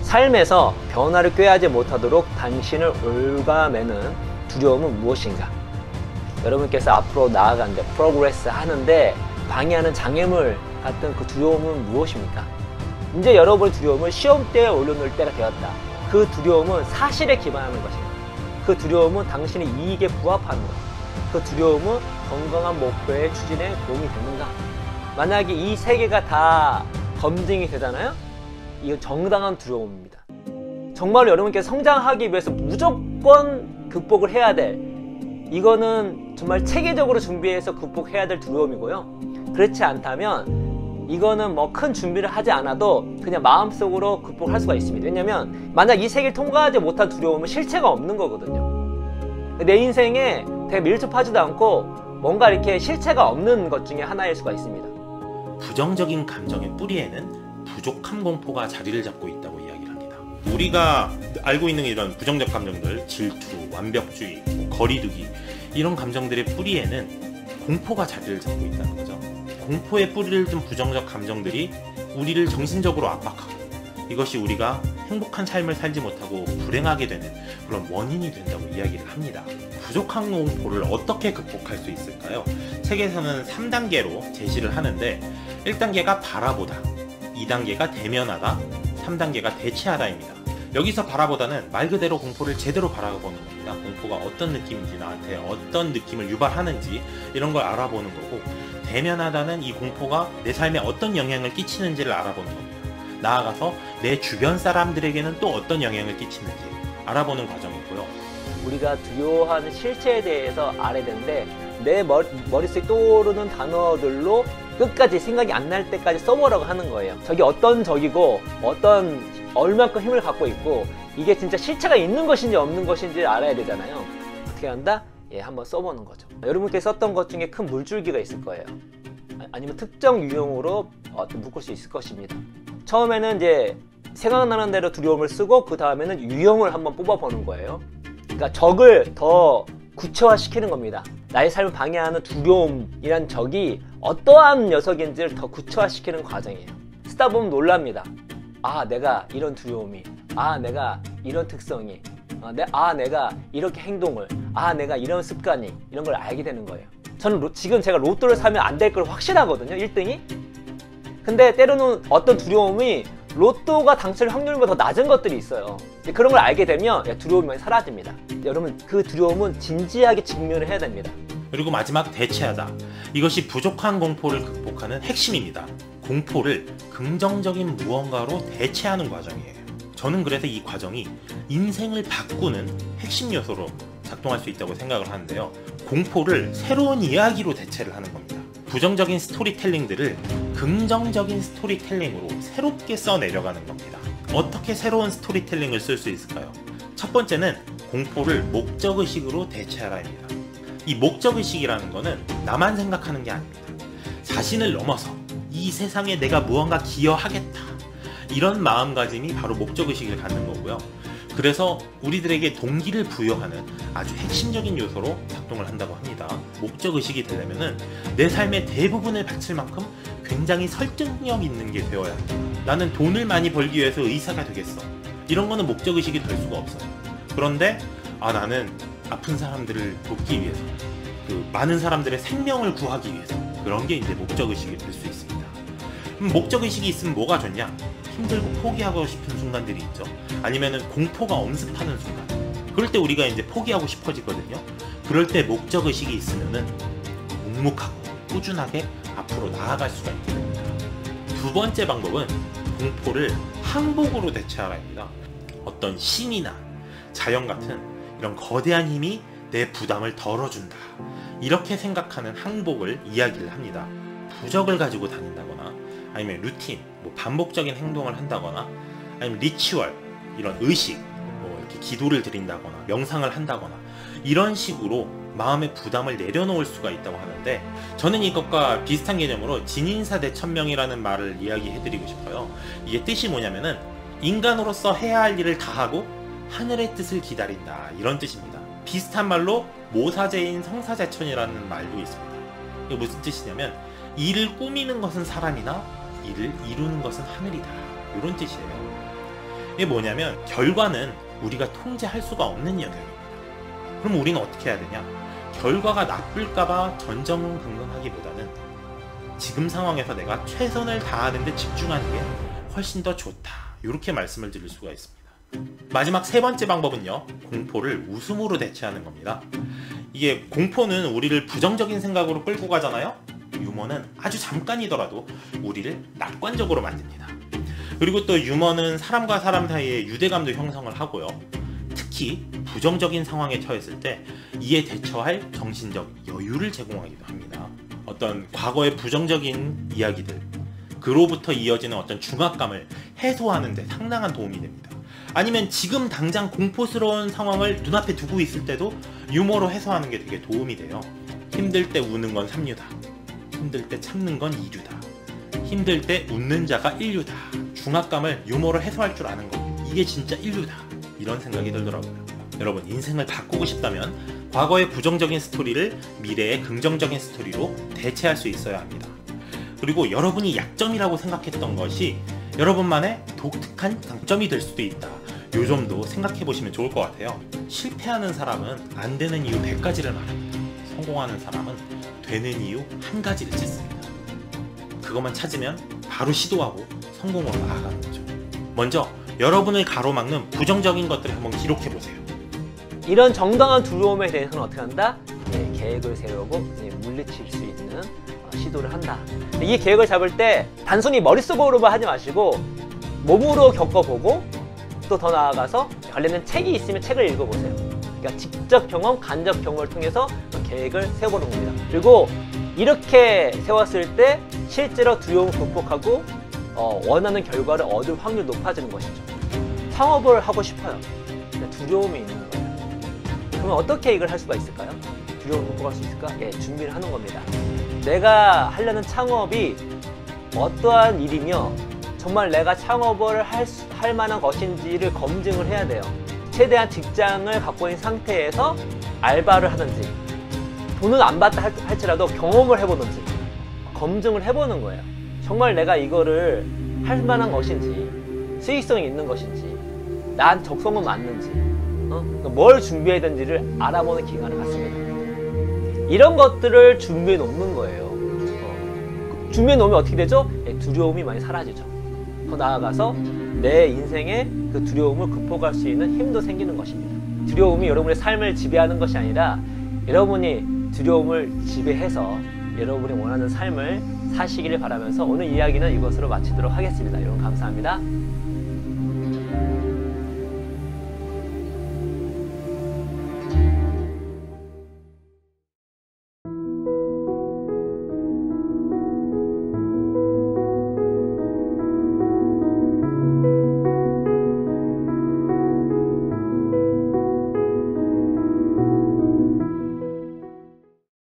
삶에서 변화를 꾀하지 못하도록 당신을 올가매는 두려움은 무엇인가? 여러분께서 앞으로 나아가는데, 프로그레스 하는데 방해하는 장애물 같은 그 두려움은 무엇입니까? 이제 여러분의 두려움을 시험대에 올려놓을 때가 되었다. 그 두려움은 사실에 기반하는 것입니다. 그 두려움은 당신의 이익에 부합하는 것. 그 두려움은 건강한 목표의 추진에 도움이 되는가? 만약에 이 세 개가 다 검증이 되잖아요? 이건 정당한 두려움입니다. 정말 여러분께서 성장하기 위해서 무조건 극복을 해야 될, 이거는 정말 체계적으로 준비해서 극복해야 될 두려움이고요. 그렇지 않다면 이거는 뭐 큰 준비를 하지 않아도 그냥 마음속으로 극복할 수가 있습니다. 왜냐면 만약 이 세 개를 통과하지 못한 두려움은 실체가 없는 거거든요. 내 인생에 되게 밀접하지도 않고 뭔가 이렇게 실체가 없는 것 중에 하나일 수가 있습니다. 부정적인 감정의 뿌리에는 부족함 공포가 자리를 잡고 있다고 이야기를 합니다. 우리가 알고 있는 이런 부정적 감정들, 질투, 완벽주의, 거리두기, 이런 감정들의 뿌리에는 공포가 자리를 잡고 있다는 거죠. 공포의 뿌리를 둔 부정적 감정들이 우리를 정신적으로 압박하고, 이것이 우리가 행복한 삶을 살지 못하고 불행하게 되는 그런 원인이 된다고 이야기를 합니다. 부족한 공포를 어떻게 극복할 수 있을까요? 책에서는 3단계로 제시를 하는데, 1단계가 바라보다, 2단계가 대면하다, 3단계가 대체하다입니다. 여기서 바라보다는 말 그대로 공포를 제대로 바라보는 겁니다. 공포가 어떤 느낌인지, 나한테 어떤 느낌을 유발하는지 이런 걸 알아보는 거고, 대면하다는 이 공포가 내 삶에 어떤 영향을 끼치는지를 알아보는 겁니다. 나아가서 내 주변 사람들에게는 또 어떤 영향을 끼치는지 알아보는 과정이고요. 우리가 두려워하는 실체에 대해서 알아야 되는데, 내 머릿속에 떠오르는 단어들로 끝까지 생각이 안 날 때까지 써보라고 하는 거예요. 저게 어떤 적이고 얼만큼 힘을 갖고 있고, 이게 진짜 실체가 있는 것인지 없는 것인지 알아야 되잖아요. 어떻게 한다? 한번 써보는 거죠. 여러분께서 썼던 것 중에 큰 물줄기가 있을 거예요. 아니면 특정 유형으로 묶을 수 있을 것입니다. 처음에는 이제 생각나는 대로 두려움을 쓰고, 그 다음에는 유형을 한번 뽑아보는 거예요. 그러니까 적을 더 구체화시키는 겁니다. 나의 삶을 방해하는 두려움이란 적이 어떠한 녀석인지를 더 구체화시키는 과정이에요. 쓰다 보면 놀랍니다. 아, 내가 이런 두려움이, 내가 이런 특성이, 내가 이렇게 행동을, 내가 이런 습관이, 이런 걸 알게 되는 거예요. 저는 지금 제가 로또를 사면 안 될 걸 확실하거든요, 1등이. 근데 때로는 어떤 두려움이 로또가 당첨 확률보다 더 낮은 것들이 있어요. 그런 걸 알게 되면 두려움이 많이 사라집니다. 여러분, 그 두려움은 진지하게 직면을 해야 됩니다. 그리고 마지막 대체하다. 이것이 부족한 공포를 극복하는 핵심입니다. 공포를 긍정적인 무언가로 대체하는 과정이에요. 저는 그래서 이 과정이 인생을 바꾸는 핵심 요소로 작동할 수 있다고 생각을 하는데요. 공포를 새로운 이야기로 대체를 하는 겁니다. 부정적인 스토리텔링들을 긍정적인 스토리텔링으로 새롭게 써내려가는 겁니다. 어떻게 새로운 스토리텔링을 쓸 수 있을까요? 첫 번째는 공포를 목적의식으로 대체하라입니다. 이 목적의식이라는 거는 나만 생각하는 게 아닙니다. 자신을 넘어서 이 세상에 내가 무언가 기여하겠다, 이런 마음가짐이 바로 목적의식을 갖는 거고요. 그래서 우리들에게 동기를 부여하는 아주 핵심적인 요소로 작동을 한다고 합니다. 목적의식이 되려면 내 삶의 대부분을 바칠 만큼 굉장히 설득력 있는 게 되어야 합니다. 나는 돈을 많이 벌기 위해서 의사가 되겠어, 이런 거는 목적의식이 될 수가 없어요. 그런데 나는 아픈 사람들을 돕기 위해서, 많은 사람들의 생명을 구하기 위해서, 그런 게 이제 목적의식이 될 수 있습니다. 목적의식이 있으면 뭐가 좋냐? 힘들고 포기하고 싶은 순간들이 있죠. 아니면은 공포가 엄습하는 순간, 그럴 때 우리가 이제 포기하고 싶어지거든요. 그럴 때 목적의식이 있으면은 묵묵하고 꾸준하게 앞으로 나아갈 수가 있게 됩니다. 두 번째 방법은 공포를 항복으로 대체하라입니다. 어떤 신이나 자연 같은 이런 거대한 힘이 내 부담을 덜어준다, 이렇게 생각하는 항복을 이야기를 합니다. 부적을 가지고 다닌다거나, 아니면 루틴, 반복적인 행동을 한다거나, 아니면 리추얼, 이런 의식, 이렇게 기도를 드린다거나 명상을 한다거나, 이런 식으로 마음의 부담을 내려놓을 수가 있다고 하는데, 저는 이것과 비슷한 개념으로 진인사 대천명이라는 말을 이야기해드리고 싶어요. 이게 뜻이 뭐냐면은 인간으로서 해야 할 일을 다 하고 하늘의 뜻을 기다린다, 이런 뜻입니다. 비슷한 말로 모사제인 성사제천이라는 말도 있습니다. 이게 무슨 뜻이냐면, 일을 꾸미는 것은 사람이나 일을 이루는 것은 하늘이다, 이런 뜻이에요. 이게 뭐냐면 결과는 우리가 통제할 수가 없는 영역입니다. 그럼 우리는 어떻게 해야 되냐? 결과가 나쁠까봐 전전긍긍하기보다는 지금 상황에서 내가 최선을 다하는 데 집중하는 게 훨씬 더 좋다. 이렇게 말씀을 드릴 수가 있습니다. 마지막 세 번째 방법은요, 공포를 웃음으로 대체하는 겁니다. 이게 공포는 우리를 부정적인 생각으로 끌고 가잖아요. 유머는 아주 잠깐이더라도 우리를 낙관적으로 만듭니다. 그리고 또 유머는 사람과 사람 사이에 유대감도 형성을 하고요. 특히 부정적인 상황에 처했을 때 이에 대처할 정신적 여유를 제공하기도 합니다. 어떤 과거의 부정적인 이야기들, 그로부터 이어지는 어떤 중압감을 해소하는 데 상당한 도움이 됩니다. 아니면 지금 당장 공포스러운 상황을 눈앞에 두고 있을 때도 유머로 해소하는 게 되게 도움이 돼요. 힘들 때 우는 건 삼류다. 힘들 때 참는 건 이류다. 힘들 때 웃는 자가 인류다. 중압감을 유머로 해소할 줄 아는 것, 이게 진짜 인류다. 이런 생각이 들더라고요. 여러분, 인생을 바꾸고 싶다면 과거의 부정적인 스토리를 미래의 긍정적인 스토리로 대체할 수 있어야 합니다. 그리고 여러분이 약점이라고 생각했던 것이 여러분만의 독특한 장점이 될 수도 있다. 요 점도 생각해 보시면 좋을 것 같아요. 실패하는 사람은 안 되는 이유 100가지를 말합니다. 성공하는 사람은 되는 이유 1가지를 찾습니다. 그것만 찾으면 바로 시도하고 성공으로 나아가는 거죠. 먼저 여러분을 가로막는 부정적인 것들을 한번 기록해 보세요. 이런 정당한 두려움에 대해서는 어떻게 한다? 계획을 세우고 물리칠 수 있는 시도를 한다. 이 계획을 잡을 때 단순히 머릿속으로만 하지 마시고 몸으로 겪어보고 또 더 나아가서 관련된 책이 있으면 책을 읽어보세요. 그러니까 직접 경험, 간접 경험을 통해서 계획을 세워보는 겁니다. 그리고 이렇게 세웠을 때 실제로 두려움을 극복하고 원하는 결과를 얻을 확률이 높아지는 것이죠. 창업을 하고 싶어요. 근데 두려움이 있는 거예요. 그러면 어떻게 이걸 할 수가 있을까요? 두려움을 극복할 수 있을까? 준비를 하는 겁니다. 내가 하려는 창업이 어떠한 일이며 정말 내가 창업을 할 만한 것인지를 검증을 해야 돼요. 최대한 직장을 갖고 있는 상태에서 알바를 하든지 돈은 안 받다 할지라도 경험을 해보든지 검증을 해보는 거예요. 정말 내가 이거를 할 만한 것인지, 수익성이 있는 것인지, 난 적성은 맞는지, 뭘 준비해야 되는지를 알아보는 기간을 갖습니다. 이런 것들을 준비해 놓는 거예요. 준비해 놓으면 어떻게 되죠? 두려움이 많이 사라지죠. 더 나아가서 내 인생의 그 두려움을 극복할 수 있는 힘도 생기는 것입니다. 두려움이 여러분의 삶을 지배하는 것이 아니라 여러분이 두려움을 지배해서 여러분이 원하는 삶을 사시기를 바라면서 오늘 이야기는 이것으로 마치도록 하겠습니다. 여러분 감사합니다.